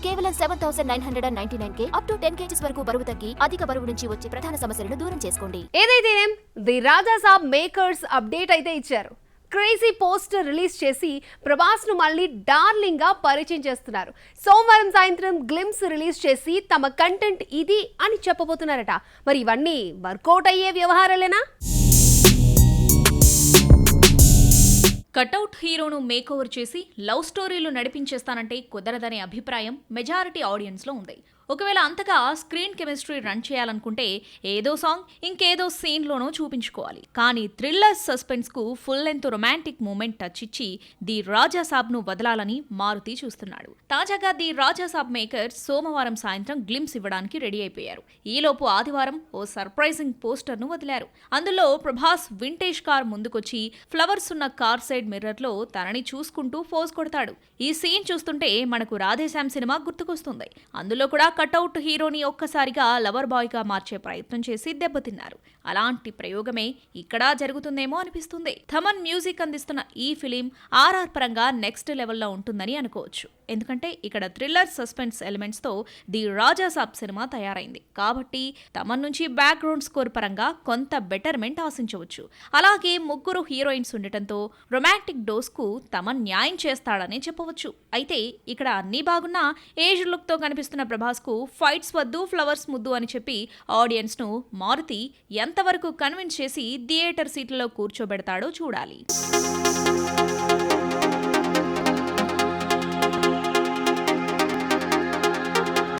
కేవలం 7,999K up to 10 kgs వరకు బరువు తగ్గి అధిక బరువు నుంచి వచ్చే ప్రధాన సమస్యలను దూరం చేసుకోండి. ఏదైతేనేం the Raja Saab makers update అయితే ఇచ్చారు. క్రేజీ పోస్టర్ రిలీజ్ చేసి ప్రభాస్ ను మళ్ళీ డార్లింగ్ గా పరిచయం చేస్తున్నారు. సోమవారం సాయంత్రం గ్లిమ్స్ రిలీజ్ చేసి తమ కంటెంట్ ఇది అని చెప్పబోతున్నారట. మరి ఇవన్నీ వర్కౌట్ అయ్యే వ్యవహారాలేనా? కటౌట్ హీరోను మేకోవర్ చేసి లవ్ స్టోరీలు నడిపించేస్తానంటే కుదరదనే అభిప్రాయం మెజారిటీ ఆడియన్స్లో ఉంది. ఒకవేళ అంతగా స్క్రీన్ కెమిస్ట్రీ రన్ చేయాలనుకుంటే ఏదో సాంగ్ ఇంకేదో సీన్లోనో చూపించుకోవాలి. కానీ థ్రిల్లర్ సస్పెన్స్కు full length romantic moment touch ఇచ్చి ది రాజా సాబ్ను వదలాలని మారుతి చూస్తున్నాడు. తాజాగా ది రాజా సాబ్ మేకర్ సోమవారం సాయంత్రం గ్లిమ్స్ ఇవ్వడానికి రెడీ అయిపోయారు. ఈలోపు ఆదివారం ఓ సర్ప్రైజింగ్ పోస్టర్ను వదిలారు. అందులో ప్రభాస్ వింటేజ్ కార్ ముందుకొచ్చి ఫ్లవర్స్ ఉన్న కార్ సైడ్ మిర్రర్లో తనని చూసుకుంటూ పోజ్ కొడతాడు. ఈ సీన్ చూస్తుంటే మనకు రాధేశ్యామ్ సినిమా గుర్తుకొస్తుంది. అందులో కూడా కటౌట్ హీరోని ఒక్కసారిగా లవర్ బాయ్ గా మార్చే ప్రయత్నం చేసి దెబ్బతిన్నారు. అలాంటి ప్రయోగమే ఇక్కడ జరుగుతుందేమో అనిపిస్తుంది. థమన్ మ్యూజిక్ అందిస్తున్న ఈ ఫిలిం ఆర్ఆర్ పరంగా నెక్స్ట్ లెవెల్లో ఉంటుందని అనుకోవచ్చు. ఎందుకంటే ఇక్కడ థ్రిల్లర్ సస్పెన్స్ ఎలిమెంట్స్ తో ది రాజా సాబ్ సినిమా తయారైంది కాబట్టి తమన్ నుంచి బ్యాక్గ్రౌండ్ స్కోర్ పరంగా కొంత బెటర్మెంట్ ఆశించవచ్చు. అలాగే ముగ్గురు హీరోయిన్స్ ఉండటంతో రొమాంటిక్ డోస్ కు తమన్ న్యాయం చేస్తాడని చెప్పవచ్చు. అయితే ఇక్కడ అన్నీ బాగున్నా ఏజ్ లుక్ తో కనిపిస్తున్న ప్రభాస్ కు ఫైట్స్ వద్దు ఫ్లవర్స్ ముద్దు అని చెప్పి ఆడియన్స్ ను మారుతి ఎంతవరకు కన్విన్స్ చేసి థియేటర్ సీట్లలో కూర్చోబెడతాడో చూడాలి.